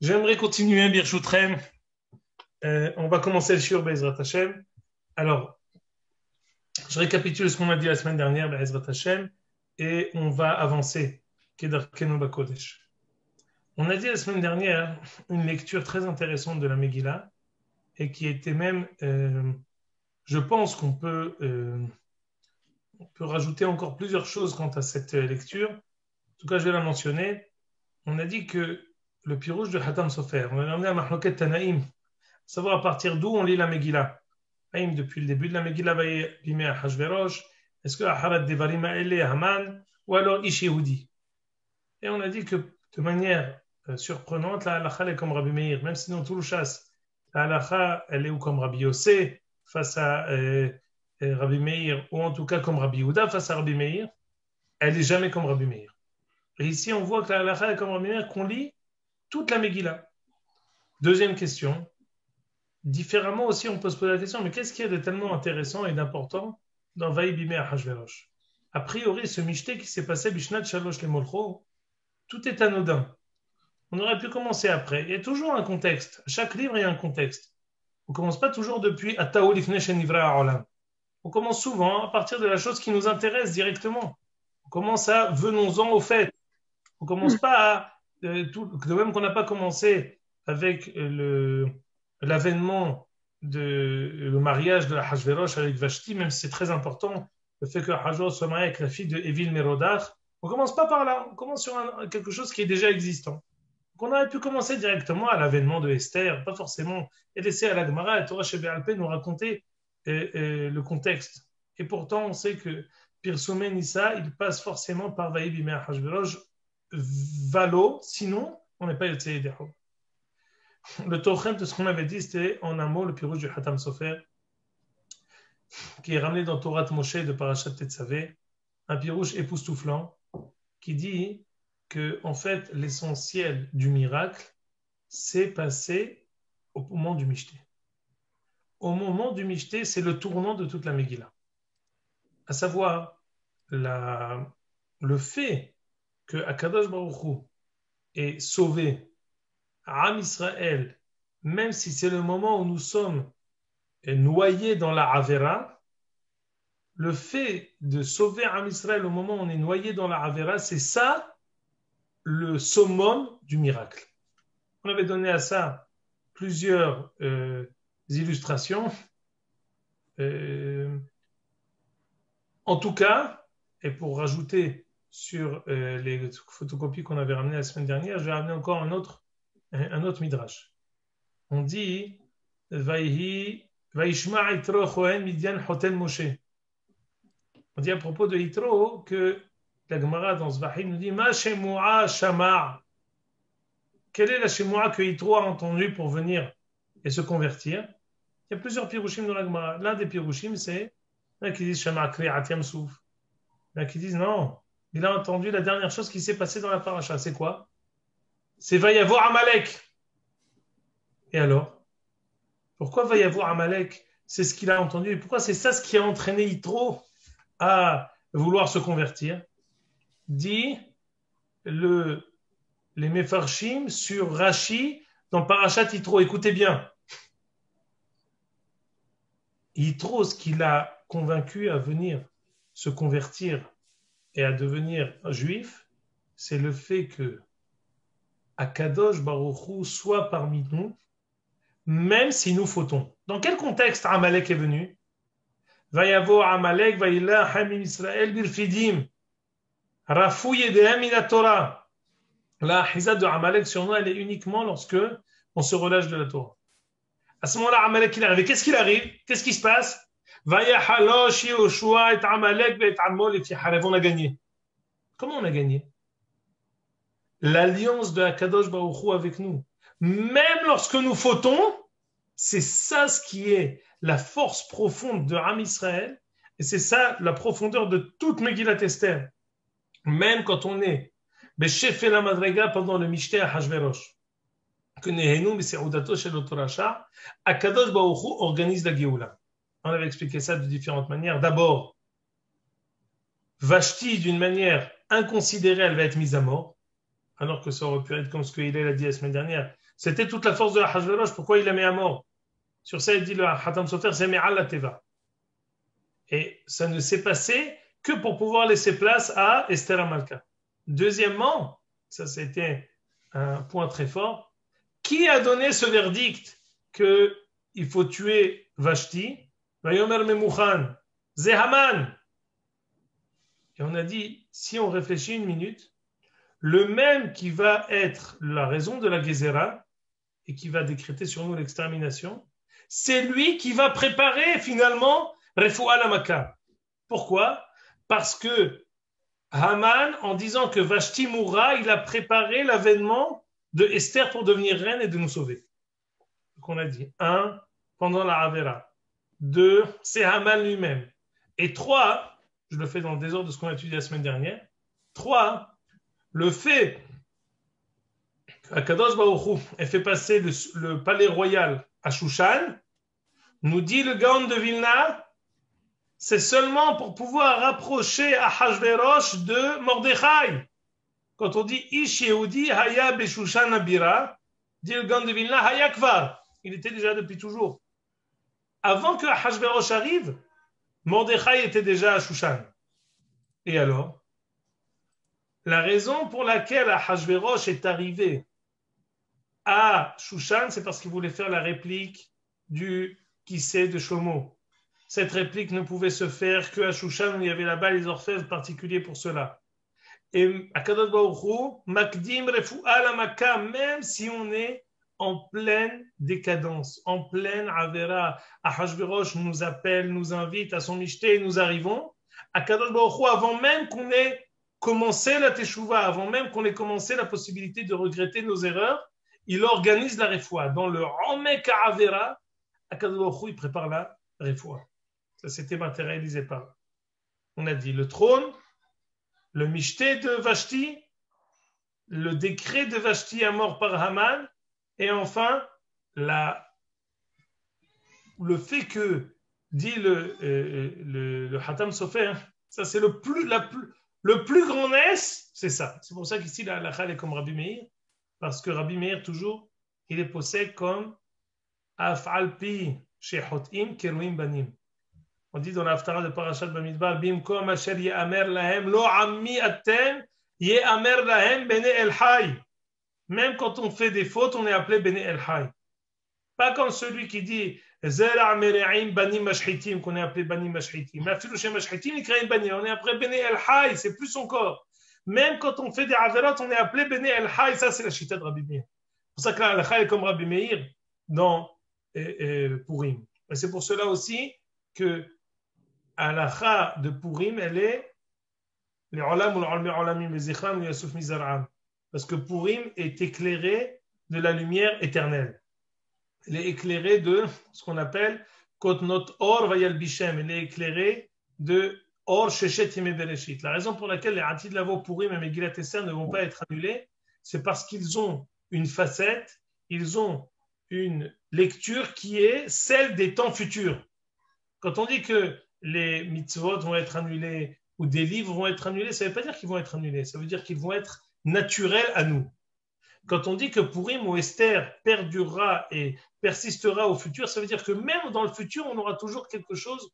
J'aimerais continuer, Birchoutrem. On va commencer le shiur Be'ezrat Hashem. Alors, je récapitule ce qu'on a dit la semaine dernière, Be'ezrat Hashem, et on va avancer. Kedarkenu Bakodesh. On a dit la semaine dernière une lecture très intéressante de la Megillah, et qui était même, je pense on peut rajouter encore plusieurs choses quant à cette lecture. En tout cas, je vais la mentionner. On a dit que le pirouge de Hatam Sofer, on a amené à Mahloket Tanaïm, savoir à partir d'où on lit la Megillah. Depuis le début de la Megillah, Bimei Hashverosh, est-ce que Aharat Devarim Ha'ele Haman, ou alors Ish Yehudi. Et on a dit que de manière surprenante, la halakha est comme Rabbi Meir, même si dans tout le chasse, la halakha elle est comme Rabbi Yossé face à Rabbi Meir, ou en tout cas comme Rabbi Yehuda face à Rabbi Meir, elle n'est jamais comme Rabbi Meir. Et ici, on voit que la halakha est comme Rabbi Meir, qu'on lit toute la Megillah. Deuxième question. Différemment aussi, on peut se poser la question, mais qu'est-ce qu'il y a de tellement intéressant et d'important dans Vaï Bimei Hashverosh? A priori, ce mishté qui s'est passé, Bishnat Shalosh le Molcho, tout est anodin. On aurait pu commencer après. Il y a toujours un contexte. À chaque livre, il y a un contexte. On ne commence pas toujours depuis Atao Lifnei Shenivra Ha'olam. On commence souvent à partir de la chose qui nous intéresse directement. On commence à venons-en au fait. On ne commence pas à de même qu'on n'a pas commencé avec l'avènement le mariage de la Hashverosh avec Vashti, même si c'est très important, le fait que Hashverosh soit marié avec la fille de Evil Merodach. On ne commence pas par là, on commence sur quelque chose qui est déjà existant. Donc on aurait pu commencer directement à l'avènement de Esther, pas forcément, et laisser à la Gemara et Torah Shebéalpe nous raconter le contexte. Et pourtant, on sait que Pirsomé Nissa, il passe forcément par Vaï Bimei Hashverosh, Valo, sinon, on n'est pas Yotzei Yedého. Le tochem de ce qu'on avait dit, c'était en un mot le pirouge du Hatam Sofer, qui est ramené dans Torah Moshe de Parashat Tetzavé, un pirouge époustouflant, qui dit que, en fait, l'essentiel du miracle s'est passé au moment du Mishté. Au moment du Mishté, c'est le tournant de toute la Megillah. À savoir, le fait que Akadosh Baruch Hu ait sauvé Am Israël, même si c'est le moment où nous sommes noyés dans la Avera, le fait de sauver Am Israël au moment où on est noyé dans la Avera, c'est ça le summum du miracle. On avait donné à ça plusieurs illustrations. En tout cas, et pour rajouter sur les photocopies qu'on avait ramenées la semaine dernière, je vais ramener encore un autre midrash. On dit Vaishma Yitro Chohen Midian Hotel Moshe. On dit à propos de Yitro que la Gemara dans Zvahim nous dit Ma Shemua Shamar. Quelle est la Shemua que Yitro a entendue pour venir et se convertir? Il y a plusieurs pirouchim dans la Gemara. L'un des pirouchim, c'est il y en a qui disent Shama Kriat Yamsouf. Il y en a qui disent non. Il a entendu la dernière chose qui s'est passée dans la paracha. C'est quoi? C'est va y avoir Amalek. Et alors? Pourquoi va y avoir Amalek? C'est ce qu'il a entendu. Et pourquoi c'est ça ce qui a entraîné Yitro à vouloir se convertir? Dit les Mefarshim sur Rashi dans Parashat Yitro. Écoutez bien. Yitro, ce qui l'a convaincu à venir se convertir et à devenir juif, c'est le fait que Akadosh Baruch Hu soit parmi nous, même si nous fautons. Dans quel contexte Amalek est venu? Vayavo Amalek, Vayila Hamim Israël Birfidim, Rafou Yedehem Mina Torah. La hizad de Amalek sur nous, elle est uniquement lorsque on se relâche de la Torah. À ce moment-là, Amalek il arrive. Qu'est-ce qu'il arrive? Qu'est-ce qui se passe? Vayahalosh Yoshua et Amalek et Amol et Tiharev. On a gagné. Comment on a gagné? L'alliance de Akadosh Baruch Hu avec nous. Même lorsque nous fautons, c'est ça ce qui est la force profonde de Am Israël, et c'est ça la profondeur de toute Megillat Esther. Même quand on est Beshef la Madrega pendant le Mishté à Hashverosh, que Nehenu Mese'udato Shel Otorasha, Akadosh Baruch Hu organise la Géoula. On avait expliqué ça de différentes manières. D'abord, Vashti, d'une manière inconsidérée, elle va être mise à mort. alors que ça aurait pu être comme ce qu'il a dit la semaine dernière. C'était toute la force de la Hachverosh, pourquoi il l'a mis à mort? Sur ça, il dit le Hatam Sofer, c'est Me'al la Teva. Et ça ne s'est passé que pour pouvoir laisser place à Esther Amalka. Deuxièmement, ça c'était un point très fort, qui a donné ce verdict qu'il faut tuer Vashti? Vayomer Memouchan, Zehaman. Et on a dit, si on réfléchit une minute, le même qui va être la raison de la Gezerah et qui va décréter sur nous l'extermination, c'est lui qui va préparer finalement Refoua Lamaka. Pourquoi? Parce que Haman, en disant que Vashti mourra, il a préparé l'avènement de Esther pour devenir reine et de nous sauver. Donc on a dit, 1, pendant la Havera. 2, c'est Haman lui-même. Et 3, je le fais dans le désordre de ce qu'on a étudié la semaine dernière. 3, le fait qu'Akadosh Baruch Hu ait fait passer le palais royal à Shushan, nous dit le Gaon de Vilna, c'est seulement pour pouvoir rapprocher Ahashverosh de Mordechai. Quand on dit Ish Yehudi Haya Beshushan Abira, dit le Gaon de Vilna, Haya Kvar. Il était déjà depuis toujours. Avant que Ahashverosh arrive, Mordechai était déjà à Shushan. Et alors, la raison pour laquelle Ahashverosh est arrivé à Shushan, c'est parce qu'il voulait faire la réplique du Kissé de Shlomo. Cette réplique ne pouvait se faire qu'à Shushan où il y avait là-bas les orfèvres particuliers pour cela. Et Akadosh Baruch Hu, Makdim Refu'a Lamaka, même si on est en pleine décadence, en pleine Avera, Ahashverosh nous appelle, nous invite à son Mishté et nous arrivons. Akadosh Baruch Hu, avant même qu'on ait commencé la Teshuvah, avant même qu'on ait commencé la possibilité de regretter nos erreurs, il organise la Refoua. Dans le Omek Avera, Akadosh Baruch Hu, il prépare la Refoua. Ça s'était matérialisé par. On a dit le trône, le Mishté de Vashti, le décret de Vashti à mort par Haman, et enfin le fait que, dit le Hatam Sofer, ça c'est le plus grand nes, c'est ça. C'est pour ça qu'ici la halakha est comme Rabbi Meir, parce que Rabbi Meir toujours, il est posé comme Af'alpi shechotim keruim banim. On dit dans l'Haftara de Parashat Bamidbar, Bimkom asher ye'amer lahem lo ammi atem ye'amer lahem bene el hay. Même quand on fait des fautes, on est appelé bene el hay. Pas comme celui qui dit Zera mere'im banim mashhitim, qu'on est appelé banim mashhitim. Mais afilu shem mashhitim, il crée banim. On est appelé bene el hay, c'est plus encore. Même quand on fait des averot, on est appelé bene el hay. Ça, c'est la chita de Rabbi Meir. C'est pour ça que la halakha est comme Rabbi Meir dans Purim. Et c'est pour cela aussi que halakha de Purim, elle est les olam ou l'olamim, les zichram ou yasuf mizar'am. Parce que Purim est éclairé de la lumière éternelle. Elle est éclairée de ce qu'on appelle Kotnot Or Vayal Bishem. Elle est éclairée de Or Sheshet Yemei Bereshit. La raison pour laquelle les Atid Lavo Purim et Megillat Esther ne vont pas être annulés, c'est parce qu'ils ont une facette, ils ont une lecture qui est celle des temps futurs. Quand on dit que les mitzvot vont être annulés ou des livres vont être annulés, ça ne veut pas dire qu'ils vont être annulés, ça veut dire qu'ils vont être naturels à nous. Quand on dit que Purim ou Esther perdurera et persistera au futur, ça veut dire que même dans le futur, on aura toujours quelque chose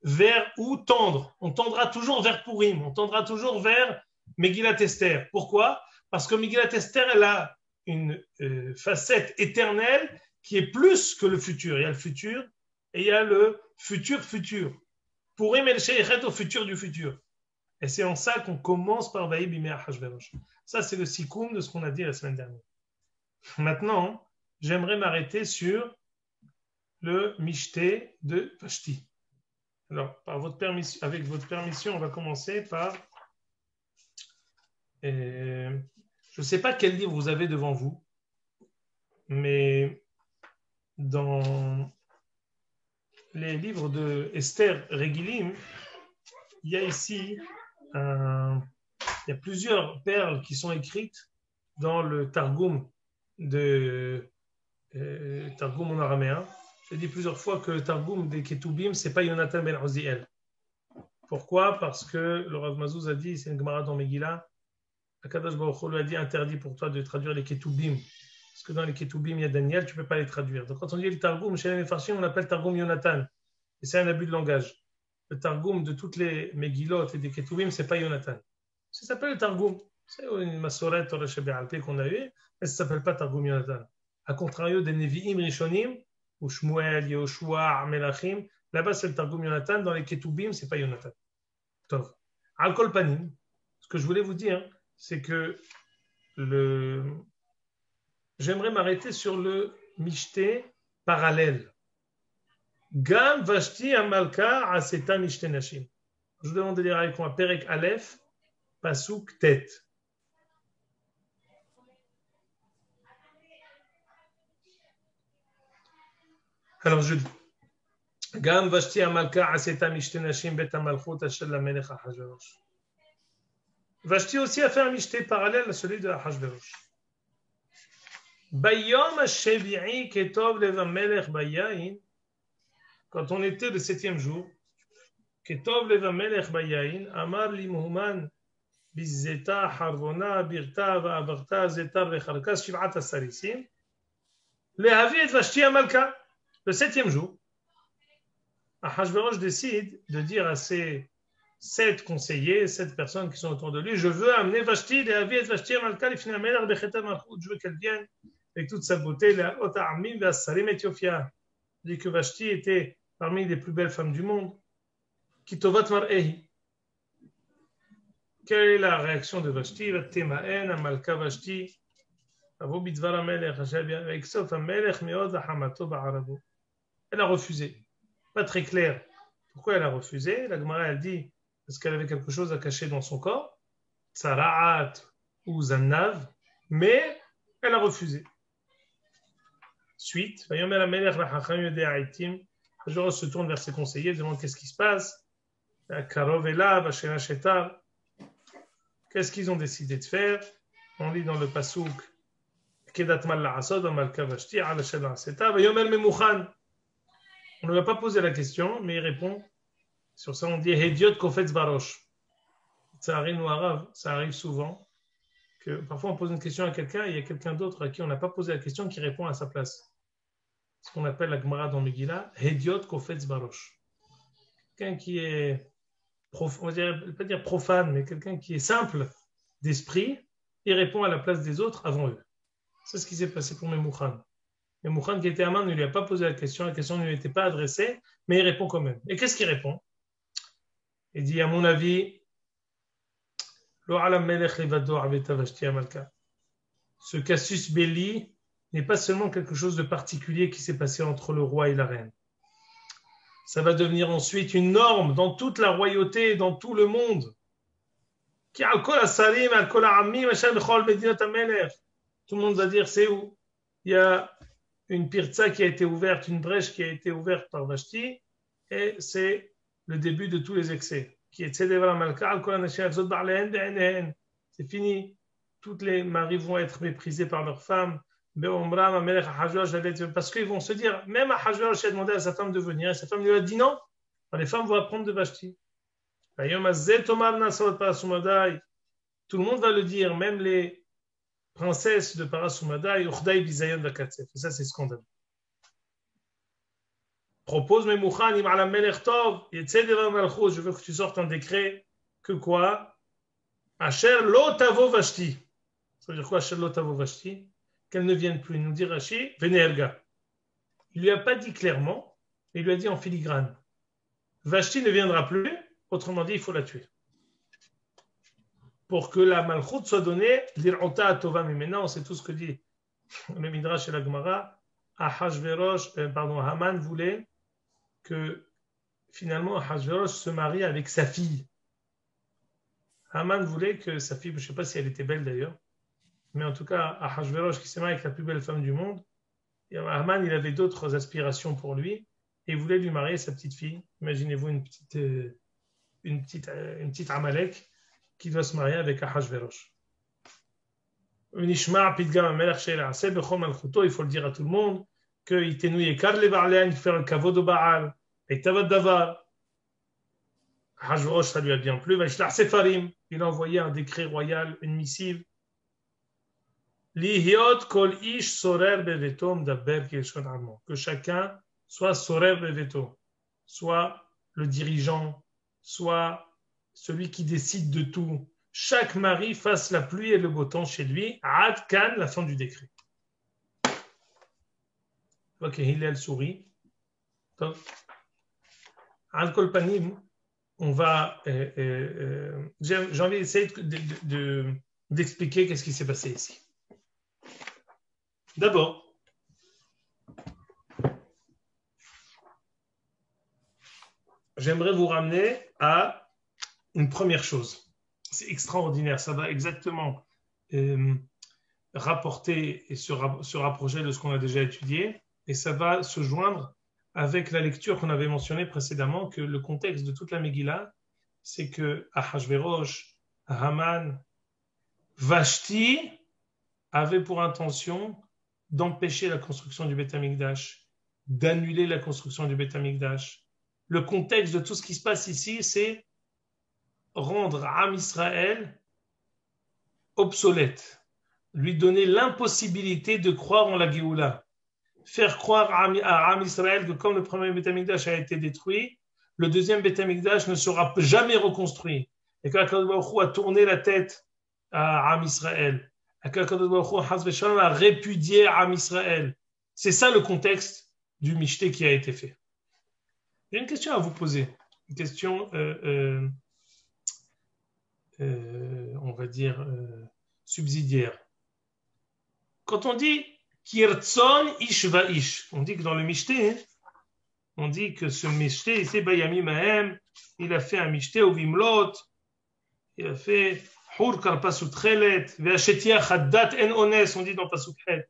vers où tendre. On tendra toujours vers Purim, on tendra toujours vers Megillat Esther. Pourquoi? Parce que Megillat Esther, elle a une facette éternelle qui est plus que le futur. Il y a le futur et il y a le futur. Purim et le Sheikhet au futur du futur. Et c'est en ça qu'on commence par Vaï Bimei Achashverosh. Ça, c'est le sikoum de ce qu'on a dit la semaine dernière. Maintenant, j'aimerais m'arrêter sur le Mishté de Vashti. Alors, avec votre permission, on va commencer par... je ne sais pas quel livre vous avez devant vous, mais dans les livres de Esther Regilim, il y a ici il y a plusieurs perles qui sont écrites dans le Targum Targum en araméen. J'ai dit plusieurs fois que le Targum des Ketubim, c'est pas Yonatan ben Oziel. Pourquoi? Parce que le Rav Mazouz a dit, c'est une Gemara dans Megillah, Akadosh Baruch Hu lui a dit interdit pour toi de traduire les Ketubim. Parce que dans les Ketubim, il y a Daniel, tu ne peux pas les traduire. Donc quand on dit le Targum, chez les Mefarshim, on l'appelle Targum Yonatan. Et c'est un abus de langage. Le Targum de toutes les Megillot et des Ketubim, ce n'est pas Yonatan. Ça s'appelle le Targum. C'est une Masoret Torah Shebe'alpé qu'on a eu, mais ça ne s'appelle pas Targum Yonatan. A contrario des Nevi'im Rishonim, ou Shmuel, Yoshua, Melachim, là-bas c'est le Targum Yonatan. Dans les Ketubim, ce n'est pas Yonatan. Tov. Al-Kol Panim. Ce que je voulais vous dire, c'est que j'aimerais m'arrêter sur le Mishté parallèle. Gam Vashti Amalka Aseta Mishté Nashim. Je vous demande de lire avec moi Perek Aleph, Pasuk Tet. Alors je dis Gam Vashti Amalka Aseta Mishté Nashim Bet Amalchut Asher Lamelech Ahashverosh. Vashti aussi a fait un mishté parallèle à celui de Ahashverosh. Bayom Shevi'i Ketov Lev Melech Bayain. Quand on était le 7e jour, Ketov Lev Melech Bayain, Amar li Muhammad Bizeta Harvona Birta Va'avarta Zeta Vecharka Shiv'at Asarisim. Lehavi et Vashti Amalka. Le 7e jour, Ahashverosh décide de dire à ses 7 conseillers, 7 personnes qui sont autour de lui, je veux amener Vashti, Lehavi et Vashti Amalka, je veux qu'elle vienne avec toute sa beauté, la Ota'amim Ve'asarim Ethiopia. Il dit que Vashti était parmi les plus belles femmes du monde. Kitovat Mar'ehi. Quelle est la réaction de Vashti? Vatemaen Amalka Vashti. Avo bidvar Amelech, avec sauf Amelech meod hamato ba'arabo. Elle a refusé. Pas très clair. Pourquoi elle a refusé? La Gemara, elle dit parce qu'elle avait quelque chose à cacher dans son corps, Tsara'at ou Zannav, mais elle a refusé. Suite, Hajverosh se tourne vers ses conseillers, demande qu'est-ce qui se passe. Qu'est-ce qu'ils ont décidé de faire? On lit dans le Pasuk on ne lui a pas posé la question, mais il répond. Sur ça, on dit Hediot Kofetz Barosh. Ça arrive souvent que parfois on pose une question à quelqu'un et il y a quelqu'un d'autre à qui on n'a pas posé la question qui répond à sa place. Ce qu'on appelle la Gemara dans Megillah, Hediot Kofetz Barosh. Quelqu'un qui est, on va pas dire profane, mais quelqu'un qui est simple d'esprit, il répond à la place des autres avant eux. C'est ce qui s'est passé pour Memouchan. Memouchan qui était à main ne lui a pas posé la question ne lui était pas adressée, mais il répond quand même. Et qu'est-ce qu'il répond? Il dit, à mon avis, ce casus belli n'est pas seulement quelque chose de particulier qui s'est passé entre le roi et la reine. Ça va devenir ensuite une norme dans toute la royauté, dans tout le monde. Tout le monde va dire, c'est où? Il y a une pirza qui a été ouverte, une brèche qui a été ouverte par Vashti, et c'est le début de tous les excès. C'est fini. Toutes les maris vont être méprisés par leurs femmes. Parce qu'ils vont se dire, même Ahashverosh a demandé à sa femme de venir, et sa femme lui a dit non. Les femmes vont apprendre de Vashti. Tout le monde va le dire, même les princesse de Parasumadai, Uchdaï Bizayon Vakatsef. Et ça, c'est scandaleux. Propose Memouchan, Imala Melech Tov, Yetzedeva Malchus, je veux que tu sortes un décret, que quoi? Asher lo tavo Vashti. Ça veut dire quoi, Asher lo tavo Vashti? Qu'elle ne vienne plus, nous dit Rashi, venez Elga. Il lui a pas dit clairement, il lui a dit en filigrane. Vashti ne viendra plus, autrement dit, il faut la tuer. Pour que la malchoute soit donnée, l'ir'ota tova, mais maintenant, c'est tout ce que dit le Midrash et la Gemara. Haman voulait que finalement Ahashverosh se marie avec sa fille. Haman voulait que sa fille, je ne sais pas si elle était belle d'ailleurs, mais en tout cas, Ahashverosh qui s'est marié avec la plus belle femme du monde, et Haman, il avait d'autres aspirations pour lui, et il voulait lui marier sa petite fille. Imaginez-vous une petite Amalek qui doit se marier avec Ahashverosh. Il faut le dire à tout le monde qu'il faut faire le kavod au Baal et tavad davar. Hachverosh, ça lui a bien plu. Vaishlar Sefarim, il a envoyé un décret royal, une missive. Lihiot kol ish sorer beveto mdaber keshon amo. Que chacun soit sorer beveto, soit le dirigeant, soit celui qui décide de tout. Chaque mari fasse la pluie et le beau temps chez lui. Ad kan, la fin du décret. Ok, Hillel sourit. Ad kol panim, on va. J'ai envie d'essayer d'expliquer qu'est-ce qui s'est passé ici. D'abord, j'aimerais vous ramener à une première chose. C'est extraordinaire, ça va exactement rapporter et se rapprocher de ce qu'on a déjà étudié, et ça va se joindre avec la lecture qu'on avait mentionnée précédemment, que le contexte de toute la Megillah, c'est que Ahashverosh, Haman, Vashti avaient pour intention d'empêcher la construction du Beth Amikdash, d'annuler la construction du Beth Amikdash. Le contexte de tout ce qui se passe ici, c'est rendre Am Israël obsolète, lui donner l'impossibilité de croire en la Géoula, faire croire à Am Israël que comme le premier Beth Amikdash a été détruit, le deuxième Beth Amikdash ne sera jamais reconstruit. Et qu'Akadosh Baruch Hu a tourné la tête à Am Israël. Qu'Akadosh Baruch Hu a répudié Am Israël. C'est ça le contexte du Mishté qui a été fait. J'ai une question à vous poser, une question, on va dire, subsidiaire. Quand on dit Kirtzon Ish Va'ish, on dit que dans le Mishté, on dit que ce Mishté, c'est Bayami Mahem, il a fait un Mishté au Vimlot, il a fait Hur Karpasut Chelet, Ve'ashetia Chaddat En Ones, on dit dans Pasut Het.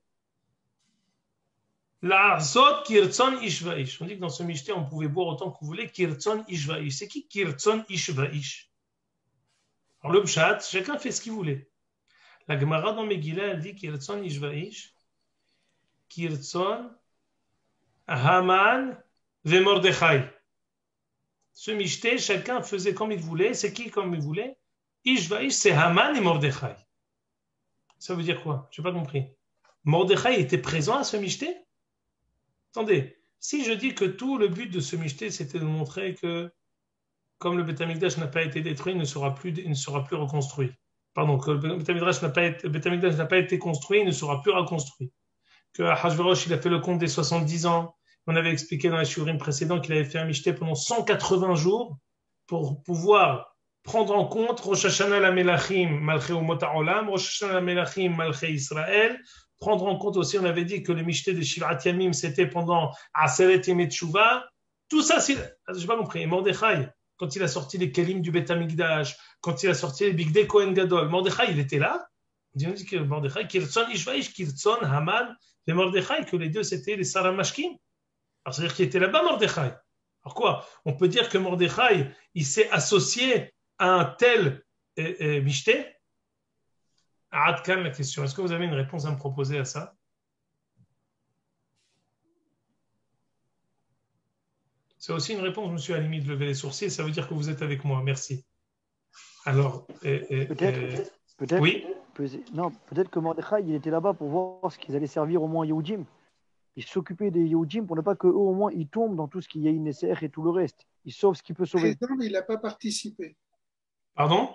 La'azot Kirtzon Ish Va'ish. On dit que dans ce Mishté, on pouvait boire autant que vous voulez. Kirtzon Ish Va'ish. C'est qui Kirtzon Ish Va'ish? Alors le Pshat, chacun fait ce qu'il voulait. La Gemara dans Megillah, elle dit Kirtzon Ish Va'ish. Kirtzon Haman Ve Mordechai. Ce Mishté, chacun faisait comme il voulait. C'est qui comme il voulait? Ish Va'ish, c'est Haman et Mordechai. Ça veut dire quoi? Je n'ai pas compris. Mordechai était présent à ce Mishté? Attendez, si je dis que tout le but de ce Mishté, c'était de montrer que, comme le Beth Amikdash n'a pas été détruit, il ne sera plus reconstruit. Pardon, que le Beth Amikdash n'a pas été construit, il ne sera plus reconstruit. Que Ahashverosh, il a fait le compte des 70 ans. On avait expliqué dans les shurim précédents qu'il avait fait un Mishté pendant 180 jours pour pouvoir prendre en compte Rosh Hashanah la Melachim, Malchei Umot HaOlam, Rosh Hashanah la Melachim, Malchei Israël. Prendre en compte aussi, on avait dit que le Mishté de Shivat Yamim, c'était pendant Aseret Yemei Tshuva. Tout ça, je n'ai pas compris. Et Mordechai, quand il a sorti les Kelim du Beth Amikdash, quand il a sorti les Bigdei Kohen Gadol, Mordechai, il était là. On dit que Mordechai, Kirtzon Ishvaïsh, Kirtzon, Haman, et Mordechai, que les deux, c'était les Sarah Mashkim. Alors, c'est-à-dire qu'il était là-bas, Mordechai. Alors quoi? On peut dire que Mordechai, il s'est associé à un tel Mishté? Adkan, la question. Est-ce que vous avez une réponse à me proposer à ça? C'est aussi une réponse, monsieur, à la limite de lever les sourcils. Ça veut dire que vous êtes avec moi. Merci. Alors, peut-être, oui. Non, peut-être que Mordechai, il était là-bas pour voir ce qu'ils allaient servir au moins Yehudim. Il s'occupait des Yehudim pour ne pas qu'eux, au moins, ils tombent dans tout ce qui est Inesser et tout le reste. Ils sauvent ce qu'il peut sauver. Présent, mais il n'a pas participé. Pardon?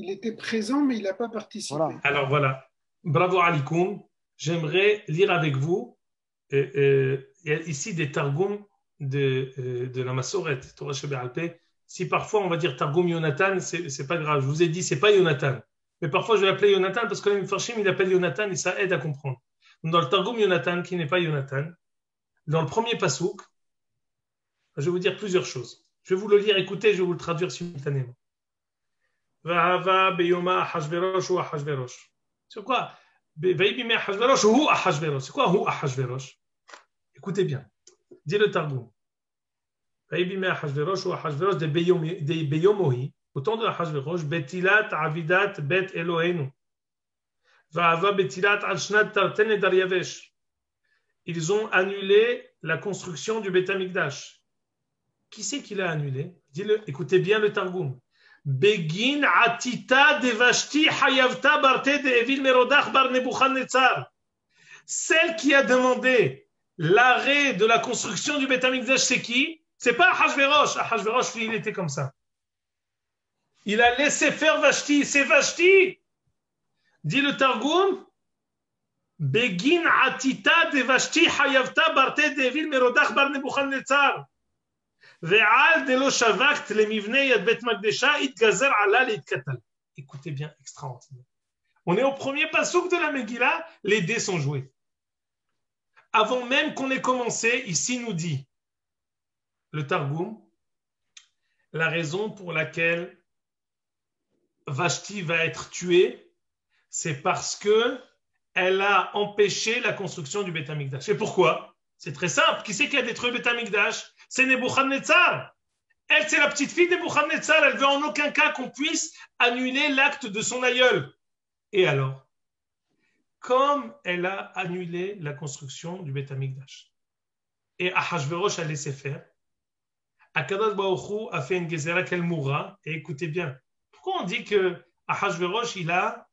Il était présent, mais il n'a pas participé. Voilà. Alors voilà, bravo Alikoum. J'aimerais lire avec vous il y a ici des targums de la Massoret, Torah Shebe'alpeh. Si parfois on va dire Targum Yonatan, c'est pas grave. Je vous ai dit, c'est pas Yonatan. Mais parfois je vais l'appeler Yonatan parce que le Mefarshim il appelle Yonatan et ça aide à comprendre. Donc, dans le Targum Yonatan, qui n'est pas Yonatan, dans le premier pasouk, je vais vous dire plusieurs choses. Je vais vous le lire, écoutez, je vais vous le traduire simultanément. Vahava beyoma Ahashverosh ou Ahashverosh. C'est quoi? Vaïbime Ahashverosh ou Ahashverosh. C'est quoi ou Ahashverosh? Écoutez bien. Dis le Targum. Vaïbime Ahashverosh ou Ahashverosh de Beyomohi. Au temps de Ahashverosh, Betilat Avidat Bet Elohenu. Vahava Betilat Al-Shnat Tarten et Daryavesh. Ils ont annulé la construction du Beth Amikdash. Qui c'est qui l'a annulé? Dis-le, écoutez bien le Targum. Begin atita de Vashti hayavta barte de Evil Merodach bar Nebuchadnezzar. Celle qui a demandé l'arrêt de la construction du Beth Amikdash, c'est qui? C'est pas Ahashverosh. Ahashverosh, il était comme ça. Il a laissé faire Vashti. C'est Vashti. Dit le Targum. Begin atita de Vashti hayavta barte de Evil Merodach bar Nebuchadnezzar. Écoutez bien, extraordinaire. On est au premier pasouk de la Megillah, les dés sont joués. Avant même qu'on ait commencé, ici nous dit le Targum, la raison pour laquelle Vashti va être tuée, c'est parce que elle a empêché la construction du Beth Amikdash. Et pourquoi? C'est très simple. Qui c'est qui a détruit le Beth Amikdash? C'est Nebuchadnezzar. Elle, c'est la petite fille de Nebuchadnezzar. Elle veut en aucun cas qu'on puisse annuler l'acte de son aïeul. Et alors, comme elle a annulé la construction du Beth Amikdash, et Ahashverosh a laissé faire, Akadosh Baruch Hu a fait une gezerah qu'elle mourra. Et écoutez bien, pourquoi on dit que Ahashverosh, il a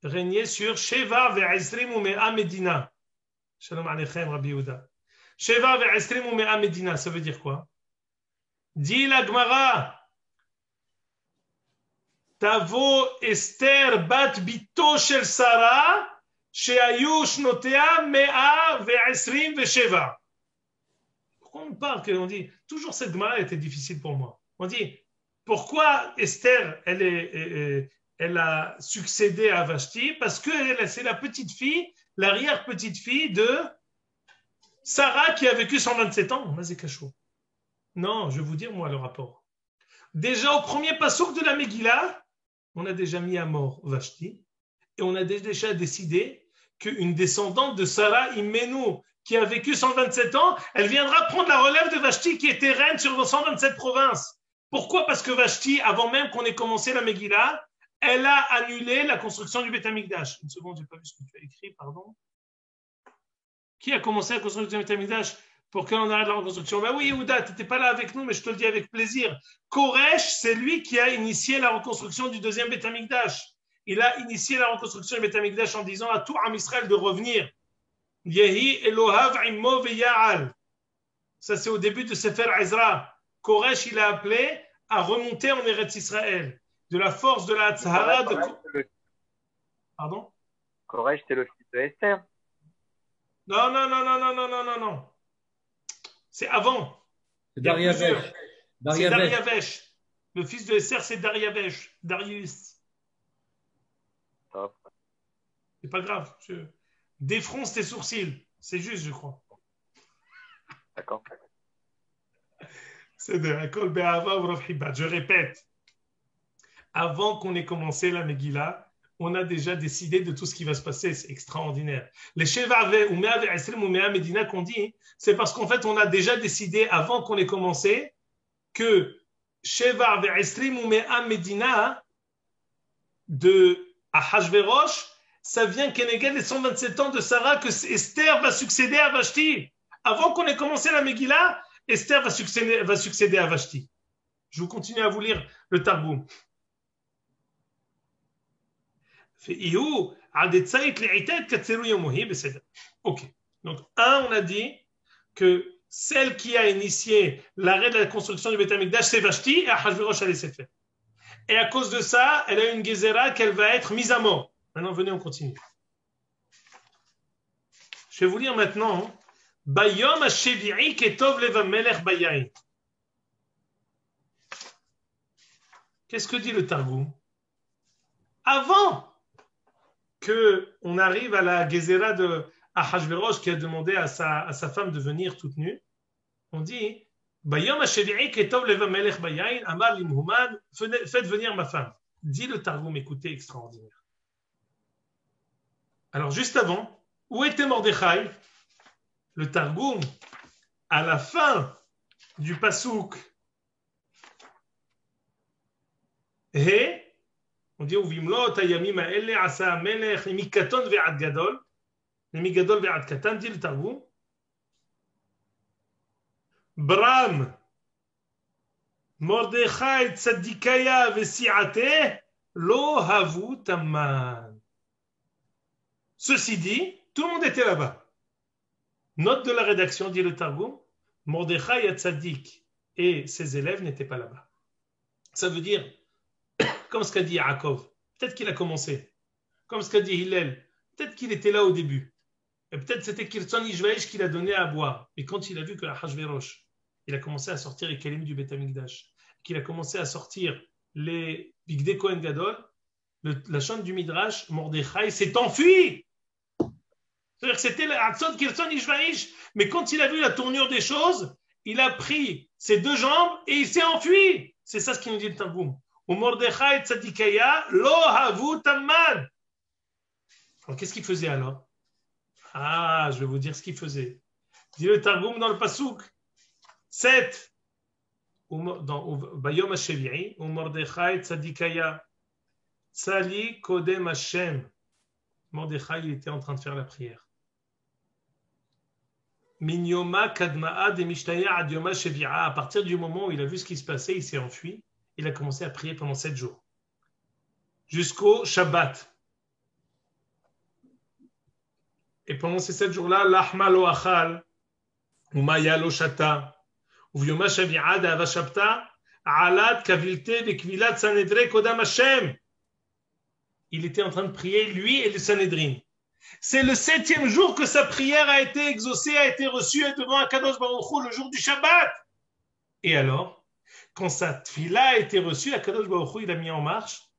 régné sur Sheva ve'ezrim u'me'a Medina? Shalom aleichem, Rabbi Yehuda. Sheva ve'ezrim u'me'a Medina, ça veut dire quoi? Dit la Gemara, Tavo Esther bat bito shel Sarah, she'ayu shnotea me'a ve'ezrim ve'sheva. Pourquoi on parle on dit, toujours cette Gemara était difficile pour moi. On dit, pourquoi Esther, elle a succédé à Vashti? Parce que c'est la petite fille, l'arrière-petite-fille de Sarah qui a vécu 127 ans. Non, je vais vous dire moi le rapport. Déjà au premier passouk de la Megillah, on a déjà mis à mort Vashti et on a déjà décidé qu'une descendante de Sarah Imenu qui a vécu 127 ans, elle viendra prendre la relève de Vashti qui était reine sur 127 provinces. Pourquoi? Parce que Vashti, avant même qu'on ait commencé la Megillah, elle a annulé la construction du Beth Amikdash. Une seconde, je n'ai pas vu ce que tu as écrit, pardon. Qui a commencé la construction du Beth Amikdash? Pour qu'on arrête la reconstruction? Ben oui, Yehuda, tu n'étais pas là avec nous, mais je te le dis avec plaisir. Koresh, c'est lui qui a initié la reconstruction du deuxième Beth Amikdash. Il a initié la reconstruction du Beth Amikdash en disant à tout Am Israël de revenir. Yehi Elohav Immo Veya'al. Ça, c'est au début de Sefer Ezra. Koresh, il a appelé à remonter en Eretz Israël. De la force de la Hatzahara. Pardon? Koresh, c'est le fils de Esther. Non. C'est avant. C'est Dariavesh. C'est Dariavesh. Le fils de Esther, c'est Dariavesh. Darius. Top. C'est pas grave. Défronce tes sourcils. C'est juste, je crois. D'accord. C'est de Akol Be'ava ou Rav Hibat. Je répète. Avant qu'on ait commencé la Megillah, on a déjà décidé de tout ce qui va se passer. C'est extraordinaire. Les Sheva ou Mea ve'esrim ou Mea Medina qu'on dit, c'est parce qu'en fait, on a déjà décidé avant qu'on ait commencé que Sheva ve'esrim ou Mea Medina de Ahashverosh, ça vient Keneged les 127 ans de Sarah que Esther va succéder à Vashti. Avant qu'on ait commencé la Megillah, Esther va succéder à Vashti. Je vous continue à vous lire le Targum. Ok. Donc, on a dit que celle qui a initié l'arrêt de la construction du Beth Amikdash, c'est Vashti, et Ahashverosh a laissé faire. Et à cause de ça, elle a une gezerah qu'elle va être mise à mort. Maintenant, venez, on continue. Je vais vous lire maintenant. Bayom Hashevi'i ketov leva melech bayayin. Qu'est-ce que dit le Targum? Avant qu'on arrive à la gezerah de Ahashverosh qui a demandé à sa femme de venir toute nue, on dit Bayom Hashevi'i ketov leva melech bayayin, amar limhuman, faites venir ma femme. Dit le Targum, écoutez, extraordinaire. Alors, juste avant, où était Mordechai? Le Targum, à la fin du Passouk, et on dit Uvimlot hayamim ha'ele asa melech mikaton ve'ad gadol, migadol ve'ad katan, dit le Targum. Bram Mordechai tzadikaya vesiate lo havu tamman. Ceci dit, tout le monde était là-bas. Note de la rédaction, dit le Targum, Mordechai Tzadik et ses élèves n'étaient pas là-bas. Ça veut dire, comme ce qu'a dit Yaakov, peut-être qu'il a commencé. Comme ce qu'a dit Hillel, peut-être qu'il était là au début. Et peut-être c'était Kirton Ishvaïch qui l'a donné à boire. Et quand il a vu que Ahashverosh, il a commencé à sortir les Kelim du Beth Amikdash, qu'il a commencé à sortir les Bigdei Kohen Gadol, la chaîne du Midrash, Mordechai s'est enfui. C'est-à-dire que c'était Hatzot Kirton Ishvaïch, mais quand il a vu la tournure des choses, il a pris ses deux jambes et il s'est enfui. C'est ça ce qu'il nous dit le Targum. Ou Mordechai tzadikaya lo havu tamman. Alors qu'est-ce qu'il faisait alors? Ah, je vais vous dire ce qu'il faisait. Dit le Targum dans le Pasuk 7, dans Bayom HaShevi'i, ou Mordechai tzadikaya tzali kodem Hashem. Mordechai, il était en train de faire la prière. Minyoma kadma'a de mishtaya ad yoma shevi'a. À partir du moment où il a vu ce qui se passait, il s'est enfui. Il a commencé à prier pendant 7 jours. Jusqu'au Shabbat. Et pendant ces 7 jours-là, l'ahma lo achal, ou maya lo shata, ou yoma shevi'a de avashabta, alat kavilte de kvilat sanedre kodam Hashem. Il était en train de prier, lui et le Sanhedrin. C'est le 7e jour que sa prière a été exaucée, a été reçue devant Akadosh Baruch Hu, le jour du Shabbat. Et alors, quand sa tfila a été reçue, Akadosh Baruch Hu, il a mis en marche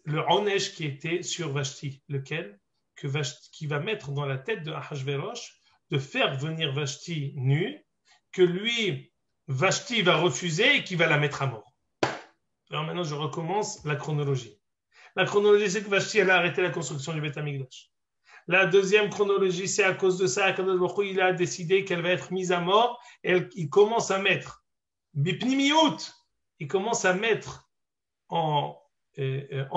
le onesh qui était sur Vashti, lequel qui va mettre dans la tête de Ahashverosh de faire venir Vashti nue, que lui, Vashti va refuser et qui va la mettre à mort. Alors maintenant, je recommence la chronologie. La chronologie, c'est que Vashti, elle a arrêté la construction du Beth Amikdash. La deuxième chronologie, c'est à cause de ça, Akadosh Baruch Hu, il a décidé qu'elle va être mise à mort. Et il commence à mettre, bipnimiyut, il commence à mettre en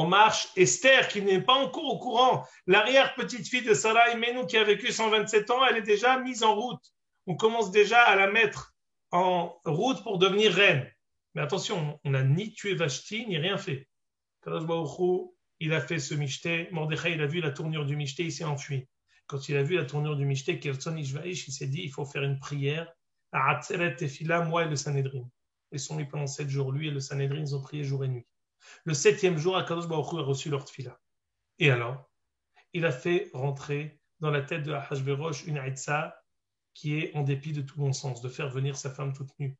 marche Esther, qui n'est pas encore au courant. L'arrière-petite-fille de Sarah Imenu, qui a vécu 127 ans, elle est déjà mise en route. On commence déjà à la mettre en route pour devenir reine. Mais attention, on n'a ni tué Vashti, ni rien fait. Kadosh Baruch Hu, il a fait ce mishté. Mordechai, il a vu la tournure du mishté, il s'est enfui. Quand il a vu la tournure du mishté, Kirton Ishvaïch, il s'est dit, il faut faire une prière à Atzeret Tefila, moi et le Sanhedrin. Ils sont mis pendant 7 jours. Lui et le Sanhedrin, ils ont prié jour et nuit. Le 7e jour, Kadosh Baruch Hu a reçu leur tefila. Et alors, il a fait rentrer dans la tête de Ahashverosh une Haïtsa qui est en dépit de tout bon sens, de faire venir sa femme toute nue.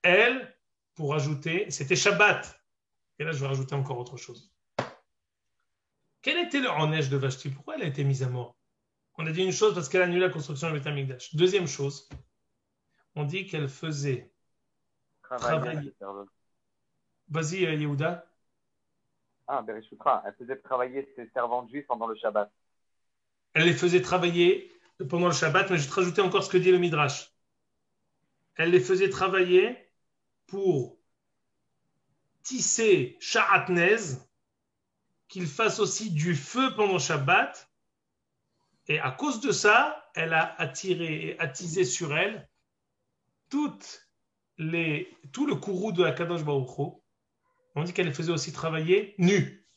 Elle, pour ajouter, c'était Shabbat. Et là, je vais rajouter encore autre chose. Quel était le onesh de Vashti? Pourquoi elle a été mise à mort? On a dit une chose parce qu'elle a annulé la construction du Beth Amikdash. Deuxième chose, on dit qu'elle faisait travailler. Vas-y, Yehuda. Ah, Bereshutra, elle faisait travailler ses servantes juives pendant le Shabbat. Elle les faisait travailler pendant le Shabbat, mais je vais te rajouter encore ce que dit le Midrash. Elle les faisait travailler pour tisser sha'atnez, qu'il fasse aussi du feu pendant Shabbat, et à cause de ça, elle a attiré et attisé sur elle tout le courroux de Akadosh Baruch Hu. On dit qu'elle les faisait aussi travailler nues.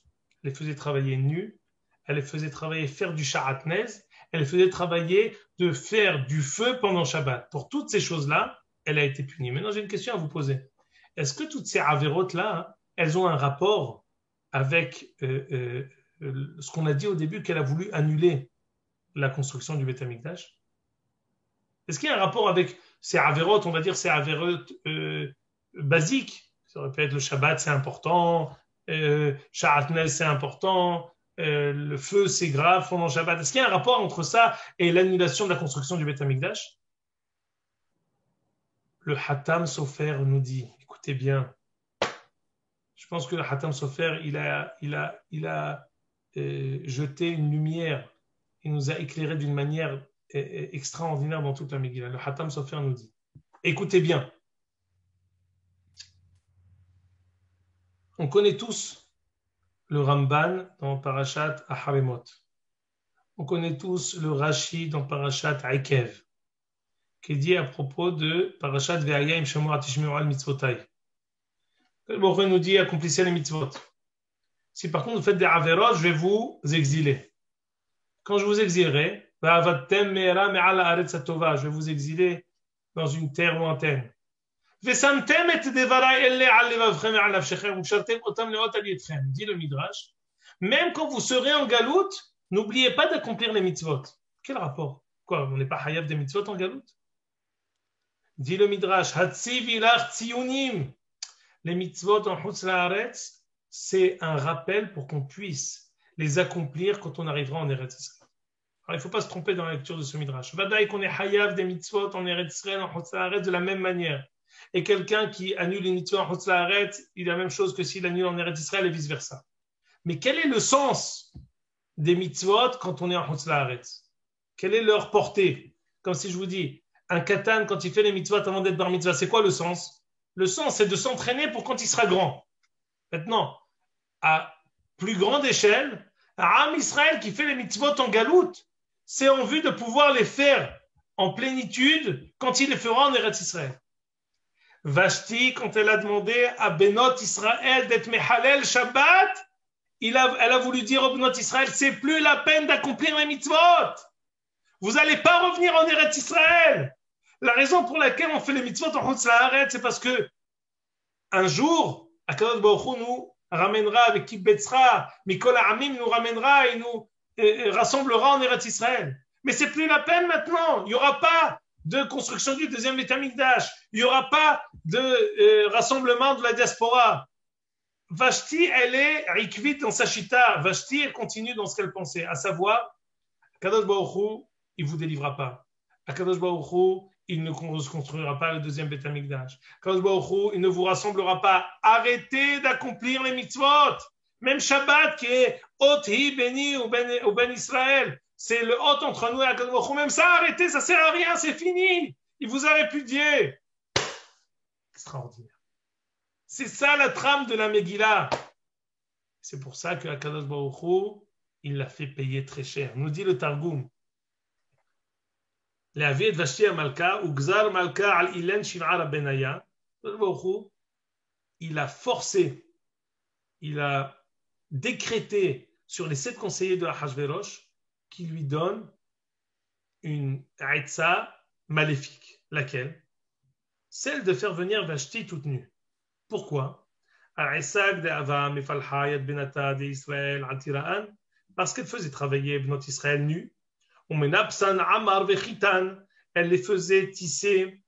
Elle les faisait travailler nues, elle les faisait travailler faire du sha'atnez, elle les faisait travailler de faire du feu pendant Shabbat. Pour toutes ces choses-là, elle a été punie. Maintenant, j'ai une question à vous poser. Est-ce que toutes ces avérotes-là, elles ont un rapport avec ce qu'on a dit au début qu'elle a voulu annuler la construction du Beth Amikdash? Est-ce qu'il y a un rapport avec ces avérotes, on va dire ces avérotes basiques? Ça aurait pu être le Shabbat, c'est important, Sha'atnez, c'est important, le feu, c'est grave pendant Shabbat. Est-ce qu'il y a un rapport entre ça et l'annulation de la construction du Beth Amikdash? Le Hatam Sofer nous dit, écoutez bien, je pense que le Hatam Sofer, il a jeté une lumière, il nous a éclairé d'une manière extraordinaire dans toute la Megillah. Le Hatam Sofer nous dit, écoutez bien, on connaît tous le Ramban dans Parashat Aharemot. On connaît tous le Rashi dans Parashat Aikev. qui est dit à propos de Parashat Ve'aya im Shamua Tishmeru al Mitzvotai. Le Boré nous dit accomplissez les mitzvot. Si par contre vous faites des averot, je vais vous exiler. Quand je vous exilerai, je vais vous exiler dans une terre lointaine. Dit le Midrash, même quand vous serez en galoute, n'oubliez pas d'accomplir les mitzvot. Quel rapport? Quoi, on n'est pas hayav des mitzvot en galoute? Dit le Midrash, les mitzvot en Chutz La'aretz, c'est un rappel pour qu'on puisse les accomplir quand on arrivera en Eretz Israël. Alors, il ne faut pas se tromper dans la lecture de ce Midrash. Vadaï qu'on est hayav des mitzvot en Eretz Israël, en Chutz La'aretz de la même manière. Et quelqu'un qui annule les mitzvot en Chutz La'aretz, il a la même chose que s'il annule en Eretz Israël et vice-versa. Mais quel est le sens des mitzvot quand on est en Chutz La'aretz? Quelle est leur portée? Comme si je vous dis, un katan, quand il fait les mitzvot avant d'être bar mitzvah, c'est quoi le sens? Le sens, c'est de s'entraîner pour quand il sera grand. Maintenant, à plus grande échelle, un Am Israël qui fait les mitzvot en galoute, c'est en vue de pouvoir les faire en plénitude quand il les fera en Eretz Israël. Vashti, quand elle a demandé à Benot Israël d'être Mehalel Shabbat, elle a voulu dire au Benot Israël, c'est plus la peine d'accomplir les mitzvot. Vous n'allez pas revenir en Eretz Israël. La raison pour laquelle on fait les mitzvot en Chutz La'aretz, c'est parce que un jour, Akadosh Baruch Hu nous ramènera avec Kibbetzra, Mikol Ha'amim nous ramènera et nous rassemblera en Eretz Israël. Mais c'est plus la peine maintenant. Il n'y aura pas de construction du deuxième Beit HaMikdash. Il n'y aura pas de rassemblement de la diaspora. Vashti, elle est rikvit dans sa chita. Vashti, elle continue dans ce qu'elle pensait, à savoir, Akadosh Baruch Hu, il ne vous délivrera pas. Akadosh Baruch Hu, il ne construira pas le deuxième Beit HaMikdash. Akadosh Baruch Hu, il ne vous rassemblera pas. Arrêtez d'accomplir les mitzvot. Même Shabbat qui est Hot Hi Beni ou Ben Israël, c'est le hot entre nous et Akadosh Baruch Hu. Même ça, arrêtez, ça sert à rien, c'est fini. Il vous a répudié. Extraordinaire. C'est ça la trame de la Megillah. C'est pour ça que Akadosh Baruch Hu, il l'a fait payer très cher. Nous dit le Targum. להביא את ושתי המלכה, וגזר מלכה על אילן שבעה רבניה. Il a forcé, il a décrété sur les 7 conseillers de Ahashverosh qui lui donnent une aïtza maléfique. Laquelle? Celle de faire venir Vashti toute nue. Pourquoi? Parce qu'elle faisait travailler Bnot Israël nus. Elle les faisait tisser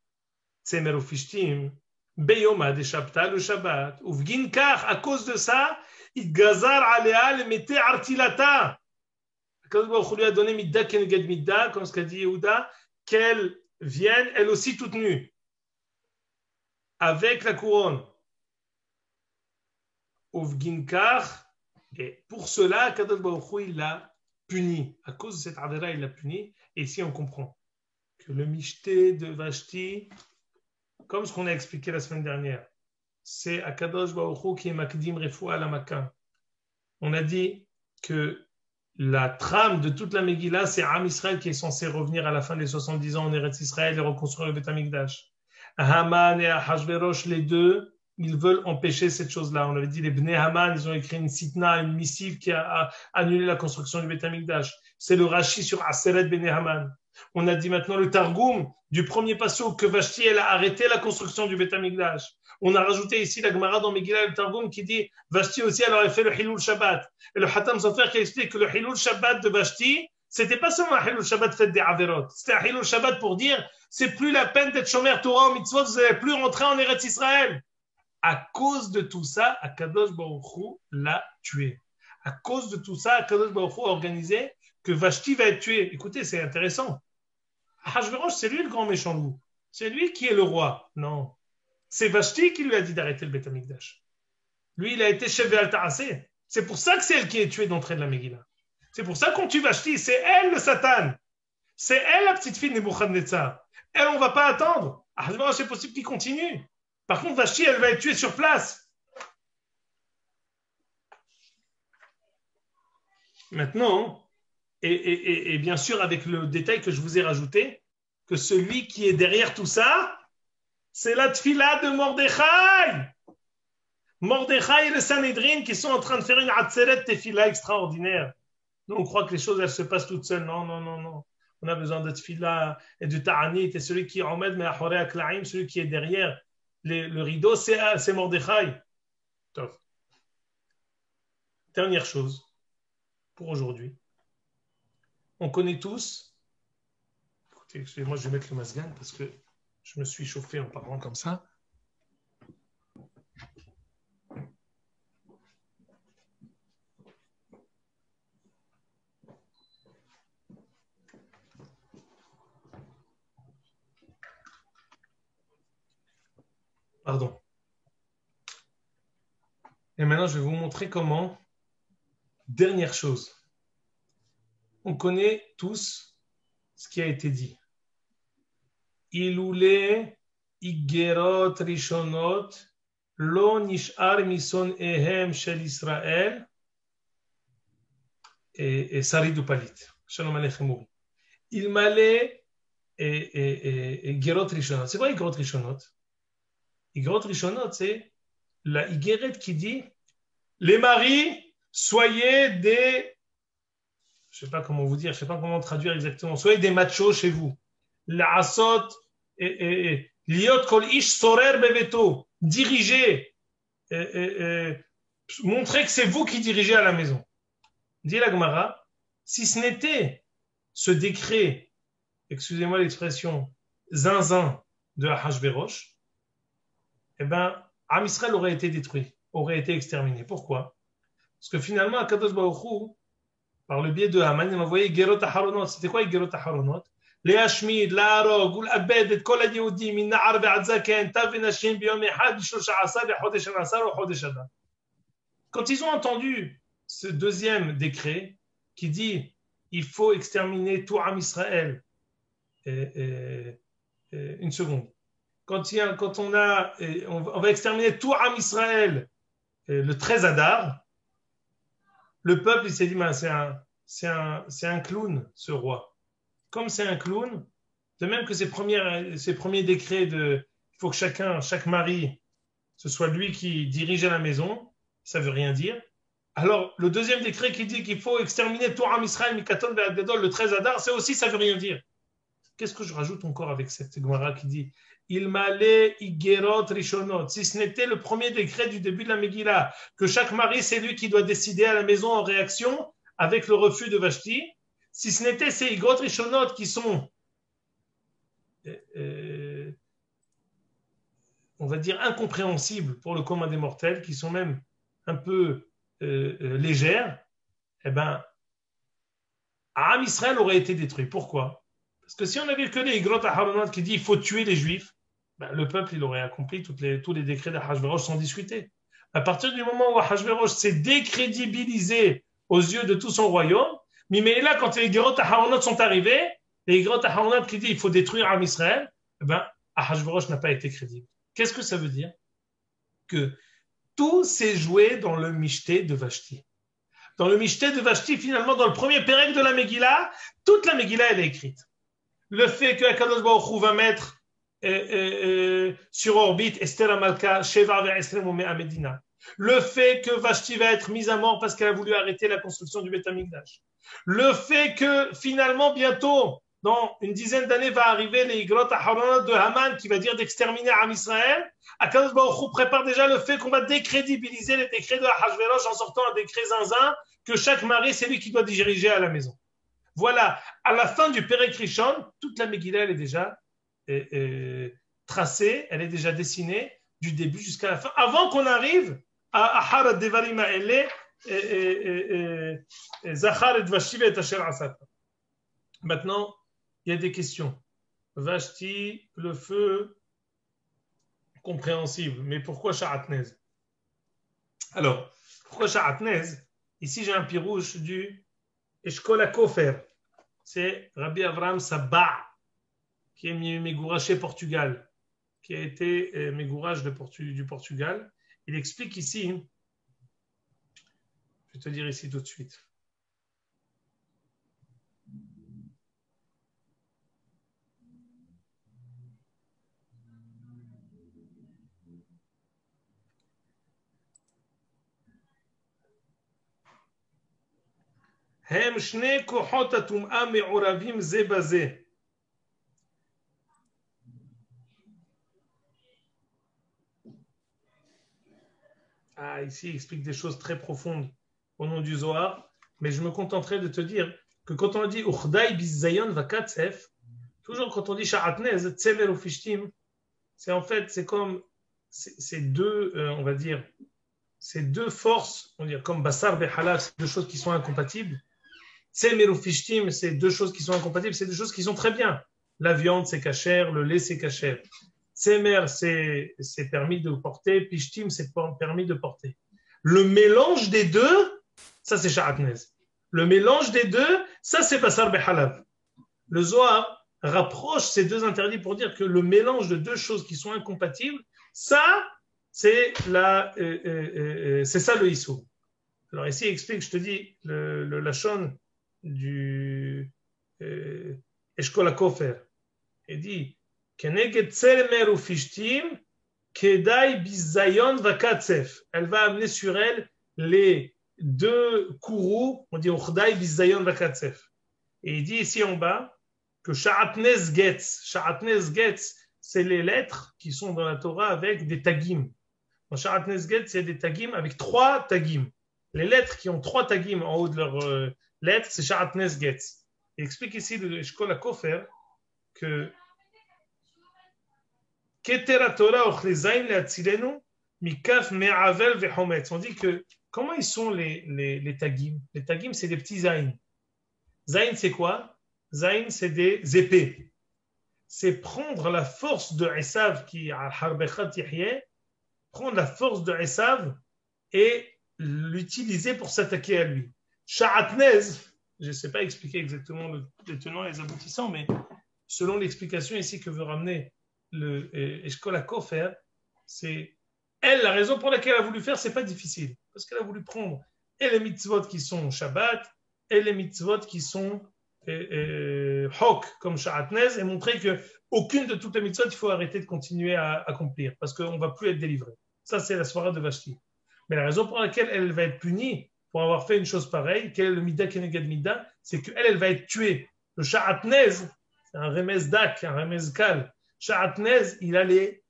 Tsemer ou Fishtim Beyoma de Shabbat le Shabbat. Uvginkar, à cause de ça, il gazar alea le mettait artilata. Quand on lui a donné midda keneged midda, comme ce qu'a dit Yehuda, qu'elle vienne, elle aussi toute nue, avec la couronne. Uvginkar, et pour cela, Kadosh Baruch Hu, il l'a puni. À cause de cette avera, il l'a puni. Et ici, on comprend que le mishté de Vashti, comme ce qu'on a expliqué la semaine dernière, c'est Akadosh Baruch Hu qui est Makdim Refoua la Makkah. On a dit que la trame de toute la Megillah, c'est Am Israël qui est censé revenir à la fin des 70 ans en Eretz Israël et reconstruire le Beit HaMikdash. Haman et Ahashverosh, les deux, ils veulent empêcher cette chose-là. On avait dit, les Bnei Haman, ils ont écrit une sitna, une missive qui a annulé la construction du Beit HaMikdash. C'est le Rashi sur Aseret Bnei Haman. On a dit maintenant le Targum du premier passage que Vashti, elle a arrêté la construction du Beit HaMikdash. On a rajouté ici la Gemara dans Megillah le Targum qui dit Vashti aussi, elle aurait fait le Hilul Shabbat. Et le Hatam Sofer qui explique que le Hilul Shabbat de Vashti, c'était pas seulement un Hilul Shabbat fait des Averot. C'était un Hilul Shabbat pour dire c'est plus la peine d'être Shomer Torah ou Mitzvot, vous n'allez plus rentrer en Eretz Israël. À cause de tout ça, Akadosh Baruch Hu l'a tué. À cause de tout ça, Akadosh Baruch Hu a organisé que Vashti va être tué. Écoutez, c'est intéressant. Ahashverosh, c'est lui le grand méchant loup. C'est lui qui est le roi. Non. C'est Vashti qui lui a dit d'arrêter le Beit HaMikdash. Lui, il a été chef al Ta'aseh. C'est pour ça que c'est elle qui est tuée d'entrée de la Megillah. C'est pour ça qu'on tue Vashti. C'est elle le Satan. C'est elle la petite fille de Nebuchadnezzar. Elle, on ne va pas attendre. Ahashverosh, c'est possible qu'il continue. Par contre, Vashti, elle va être tuée sur place. Maintenant, et bien sûr, avec le détail que je vous ai rajouté, que celui qui est derrière tout ça, c'est la tfila de Mordechai. Mordechai et le Sanhedrin qui sont en train de faire une atzeret tefila extraordinaire. Nous, on croit que les choses, elles se passent toutes seules. Non, non, non, non. On a besoin de tefila et de ta'anit. Et celui qui est en med, mais aklaim, celui qui est derrière le rideau, c'est Mordechai. Top. Dernière chose pour aujourd'hui. On connaît tous. Écoutez, excusez-moi, je vais mettre le masgan parce que je me suis chauffé en parlant comme ça. Pardon. Et maintenant, je vais vous montrer comment. Dernière chose. On connaît tous ce qui a été dit. Iloulé Igerot Rishonot Lo Nishar Mison Ehem Shel Israël et Saridou Palit. Shalom Aleichem. Il m'allait et Gerot Rishonot. C'est quoi Igerot Rishonot? Igerot Rishonot, c'est la Igeret qui dit les maris, soyez des. Je ne sais pas comment vous dire, je ne sais pas comment traduire exactement. Soyez des machos chez vous. La asot et liot kol ish sorer beveto. Dirigez. Montrez que c'est vous qui dirigez à la maison. Dit la Gemara, si ce n'était ce décret, excusez-moi l'expression, zinzin de Ahashverosh, eh bien, Am Israël aurait été détruit, aurait été exterminé. Pourquoi? Parce que finalement, Akadosh Baruch Hu, par le biais de Haman, il m'a envoyé Gerot Aharonot. C'était quoi les Gerot Aharonot? Les Hashmid, l'Arog, l'Abed, et Kol HaYehudim, min Na'ar ve'ad Zaken, Tav ve'Nashim, b'Yom Echad, b'Shlosh Asar, b'Chodesh Asar, b'Chodesh Adar. Quand ils ont entendu ce deuxième décret qui dit il faut exterminer tout Am Israël, une seconde. Quand on va exterminer tout Am Israël le 13 Adar, le peuple il s'est dit c'est un clown ce roi. Comme c'est un clown, de même que ses premiers décrets il faut que chaque mari, ce soit lui qui dirige à la maison, ça veut rien dire. Alors, le deuxième décret qui dit qu'il faut exterminer tout Am Israël, Mikaton ve'ad Gadol, le 13 Adar, c'est aussi, ça veut rien dire. Qu'est-ce que je rajoute encore avec cette Gemara qui dit il m'allait Igerot Rishonot. Si ce n'était le premier décret du début de la Megillah, que chaque mari, c'est lui qui doit décider à la maison en réaction avec le refus de Vashti, si ce n'était ces Igerot Rishonot qui sont, on va dire, incompréhensibles pour le commun des mortels, qui sont même un peu légères, eh bien, Am Israël aurait été détruit. Pourquoi? Parce que si on avait que les Igerot Aharonot qui dit il faut tuer les Juifs, ben, le peuple il aurait accompli tous les décrets d'Ahashverosh sans discuter. À partir du moment où Ahashverosh s'est décrédibilisé aux yeux de tout son royaume, mais là, quand les Igerot Aharonot sont arrivés, les Igerot Aharonot qui dit il faut détruire Am Israël, ben, Ahashverosh n'a pas été crédible. Qu'est-ce que ça veut dire? Que tout s'est joué dans le Mishté de Vashti. Dans le Mishté de Vashti, finalement, dans le premier pérec de la Megillah, toute la Megillah, elle est écrite. Le fait que Akadosh Baruch Hu va mettre sur orbite Esther Amalka, Sheva ve'Esrem u'Mea Medina. Le fait que Vashti va être mise à mort parce qu'elle a voulu arrêter la construction du Beth Amikdash. Le fait que finalement, bientôt, dans une dizaine d'années, va arriver les Igerot Aharonot de Haman qui va dire d'exterminer Am Israël. Akadosh Baruch Hu prépare déjà le fait qu'on va décrédibiliser les décrets de Ahashverosh en sortant un décret zinzin que chaque mari, c'est lui qui doit diriger à la maison. Voilà, à la fin du Perek Rishon, toute la Megillah, elle est déjà tracée, elle est déjà dessinée du début jusqu'à la fin, avant qu'on arrive à Ahar Devarim Ha'ele, Zachar et Vashti et Asher Asat. Maintenant, il y a des questions. Vashti, le feu, compréhensible, mais pourquoi Sha'atnez? Alors, pourquoi Sha'atnez? Ici, j'ai un pirouche du Eshkol HaKofer. C'est Rabbi Avraham Sabah, qui est Megourash chez Portugal, qui a été Megourash du Portugal. Il explique ici, je vais te dire ici tout de suite. הם שני כוחות הטומאה מעורבים זה בזה. Ah, ici, il explique des choses très profondes au nom du Zohar, mais je me contenterai de te dire que quand on dit Uchdai bizayon vakatsef, toujours quand on dit Sha'atnez, Tsemer ou Fishtim, c'est en fait, c'est comme ces deux, on va dire, ces deux forces, on va dire comme Basar et Halal, c'est deux choses qui sont incompatibles. Tsemer ou Fishtim, c'est deux choses qui sont incompatibles, c'est deux choses qui sont très bien. La viande, c'est cachère, le lait, c'est cachère. Tsemer, c'est permis de porter, Pishtim, c'est permis de porter. Le mélange des deux, ça c'est Sha'atnez. Le mélange des deux, ça c'est Basar Behalav. Le Zohar rapproche ces deux interdits pour dire que le mélange de deux choses qui sont incompatibles, ça c'est ça le Issou. Alors ici il explique, je te dis, le Lachon du Eshkol HaKofer. Il dit Keneged Tsemer ou Fishtim, Kedai Bizayon Vakatsef. Elle va amener sur elle les deux kourous, on dit Uchdai Bizayon Vakatsef. Et il dit ici en bas que Sha'atnez Getz. Sha'atnez Getz, c'est les lettres qui sont dans la Torah avec des tagim. Dans Sha'atnez Getz, c'est des tagim avec 3 tagim. Les lettres qui ont 3 tagim en haut de leurs lettres, c'est Sha'atnez Getz. Il explique ici de Eshkol HaKofer que Ketera Torah ochlezaim le'atzilenu mikaf me'avel ve'hometz. On dit que comment ils sont les tagim? Les tagim, c'est des petits zayin. Zayin, c'est quoi? Zayin, c'est des épées. C'est prendre la force de Esav qui a harbechat yihye, prendre la force de Esav et l'utiliser pour s'attaquer à lui. Sha'atnez, je ne sais pas expliquer exactement les tenants et les aboutissants, mais selon l'explication ici que veut ramener le Eshkol HaKofer, c'est elle, la raison pour laquelle elle a voulu faire, c'est pas difficile. Parce qu'elle a voulu prendre et les mitzvot qui sont Shabbat et les mitzvot qui sont Hok, comme Sha'atnez, et montrer qu'aucune de toutes les mitzvot, il faut arrêter de continuer à accomplir, parce qu'on ne va plus être délivré. Ça, c'est la soirée de Vashti. Mais la raison pour laquelle elle va être punie pour avoir fait une chose pareille, quel est le Mida Kenegad Mida, c'est qu'elle va être tuée. Le Sha'atnez, c'est un remez dak, un remez kal. Sha'atnez, il a les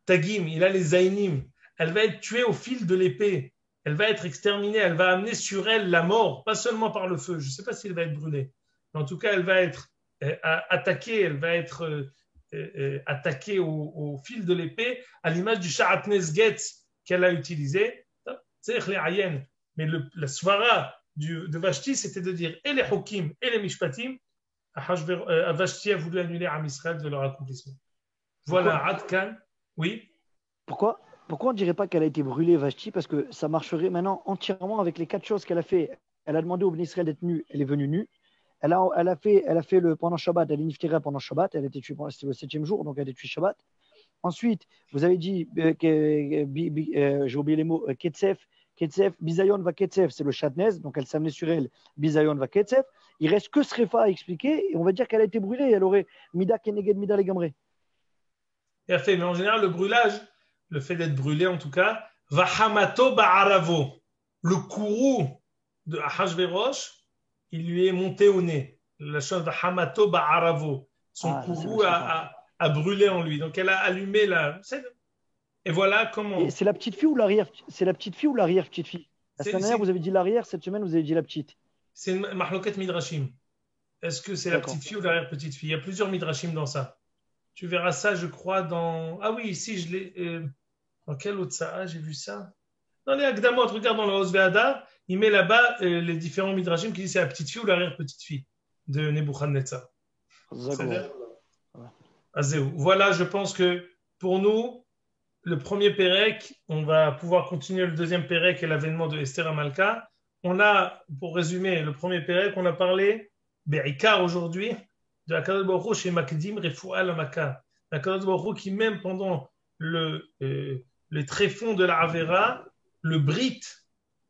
tagim, il a les zainim. Elle va être tuée au fil de l'épée. Elle va être exterminée. Elle va amener sur elle la mort, pas seulement par le feu. Je ne sais pas si elle va être brûlée. Mais en tout cas, elle va être attaquée. Elle va être attaquée au fil de l'épée, à l'image du Sha'atnez Getz qu'elle a utilisé. Mais la svara de Vashti, c'était de dire et les hokim et les mishpatim. Vashti a voulu annuler à Israël de leur accomplissement. Voilà, Adkan. Oui. Pourquoi on ne dirait pas qu'elle a été brûlée, Vashti? Parce que ça marcherait maintenant entièrement avec les 4 choses qu'elle a fait. Elle a demandé au Bnei Israël d'être nue, elle est venue nue. Elle a fait pendant Shabbat, elle est niftira pendant Shabbat, elle a été tuée c'était le 7e jour, donc elle a été tuée Shabbat. Ensuite, vous avez dit, j'ai oublié les mots, Ketsef, Bizayon va Ketsef, c'est le Sha'atnez, donc elle s'est amenée sur elle, Bizayon va Ketsef. Il reste que Srefa à expliquer, et on va dire qu'elle a été brûlée, elle aurait Mida Keneged Mida Legamre. Bien fait, mais en général, le brûlage, le fait d'être brûlé en tout cas, Vahamato Ba'aravo, le courroux de Ahashverosh, il lui est monté au nez. La chose de Hamato Ba'aravo, son courroux a brûlé en lui. Donc elle a allumé la. Et voilà comment. Et c'est la petite fille ou l'arrière? C'est la petite fille ou l'arrière petite fille? La semaine dernière, vous avez dit l'arrière, cette semaine, vous avez dit la petite. C'est une Mahloket Midrashim. Est-ce que c'est la petite fille ou l'arrière petite fille? Il y a plusieurs Midrashim dans ça. Tu verras ça, je crois, dans. Ah oui, ici, je l'ai. Dans quel autre ça? J'ai vu ça. Dans les Akdamot, regarde dans le Osveada, il met là-bas les différents Midrashim qui disent c'est la petite fille ou l'arrière petite fille de Nebuchadnezzar. Voilà, je pense que pour nous, le premier Pérec, on va pouvoir continuer le deuxième Pérec et l'avènement de Esther Amalka. On a, pour résumer, le premier Pérec, on a parlé, Be'ikar aujourd'hui, de Akadosh Baruch Hu chez Makdim Refoua Lamaka. Akadosh Baruch Hu qui, même pendant les tréfonds de la Avera, le Brit,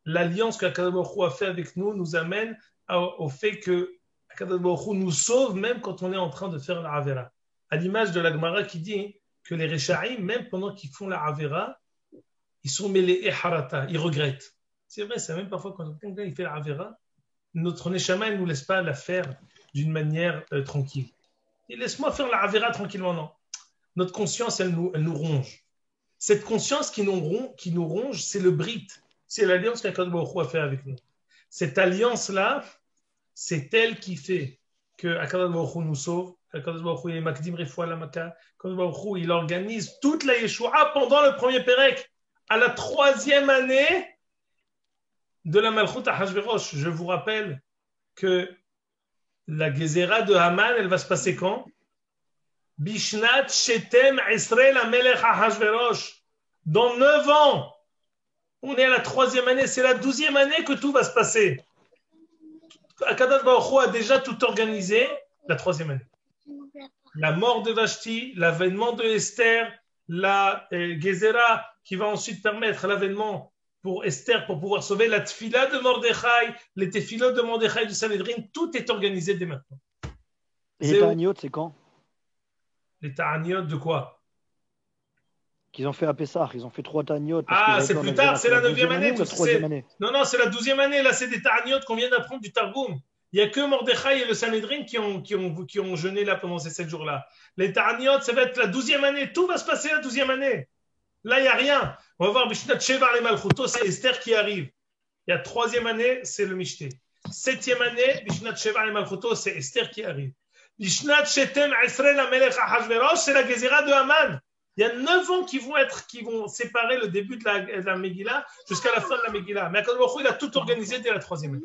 l'alliance qu'Akadosh Baruch Hu a fait avec nous, nous amène au fait que Akadosh Baruch Hu nous sauve même quand on est en train de faire la Avera. À l'image de la Gemara qui dit que les Rechaïm, même pendant qu'ils font la Avera, ils sont mêlés et harata, ils regrettent. C'est vrai, c'est même parfois quand quelqu'un il fait la Avera, notre Neshama ne nous laisse pas la faire d'une manière tranquille. Et laisse-moi faire la Avera tranquillement, non. Notre conscience, elle nous ronge. Cette conscience qui nous ronge, c'est le Brit. C'est l'alliance qu'Akadosh Baruch Hu a fait avec nous. Cette alliance-là, c'est elle qui fait que Akadosh Baruch Hu nous sauve, qu'Akadosh Baruch Hu est Makdim Refoua Lamaka, qu'Akadosh Baruch Hu il organise toute la Yeshua pendant le premier Pérec, à la 3e année de la Malchut à Hashverosh. Je vous rappelle que la Gezerah de Haman, elle va se passer quand? Bishnat Shetem Esrel Amelech Hashverosh. Dans 9 ans. On est à la 3e année. C'est la 12e année que tout va se passer. Akadosh Baruch Hu a déjà tout organisé la 3e année. La mort de Vashti, l'avènement de Esther, la Gezerah qui va ensuite permettre l'avènement pour Esther pour pouvoir sauver la tfila de Mordechai, les tefilot de Mordechai du Sanhedrin, tout est organisé dès maintenant. Et les Ta'aniot, c'est quand? Les Ta'aniot de quoi? Qu'ils ont fait à Pessah, ils ont fait 3 Ta'aniot. Ah, c'est plus tard, c'est la 9e année. La 3e année. Non, c'est la 12e année. Là, c'est des Ta'aniot qu'on vient d'apprendre du Targum. Il n'y a que Mordechai et le Sanhedrin qui ont jeûné là pendant ces 7 jours-là. Les Ta'aniot, ça va être la 12e année. Tout va se passer la 12e année. Là, il n'y a rien. On va voir Bishnat Shevar les Malchuto, c'est Esther qui arrive. Il y a 3e année, c'est le Mishté. 7e année, Bishnat Shevar les Malchuto, c'est Esther qui arrive. Bishnat Shetem Esrel Amelech Hashverosh, c'est la Gezerah de Haman. Il y a 9 ans qui vont séparer le début de la Megillah jusqu'à la fin de la Megillah. Mais Akadosh Baruch Hu, il a tout organisé dès la 3e année.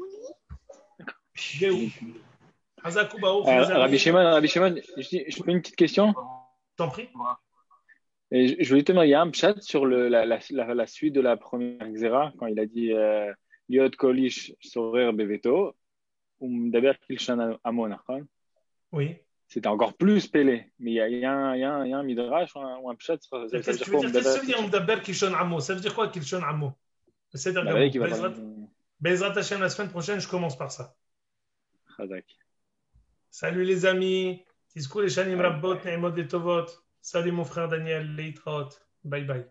Rabbi Shimon, je fais une petite question. T'en prie. Et je voulais te demander, il y a un pshat sur la suite de la première Xéra, quand il a dit Liot Kolish Sorer Beveto, Daber Kilshan Amon. Oui. C'était encore plus pélé. Mais il y a un midrash ou un pshat. Qu'est-ce que tu veux dire? Qu'est-ce que ça veut dire Daber Kilshan Amo? Ça veut dire quoi Kilshan Amo? Bezrat Hashem, la semaine prochaine, je commence par ça. Chazak. Salut les amis. Tizkou les shanim rabbot, ne'imot et tovot. Salut mon frère Daniel, leitraot. Bye bye.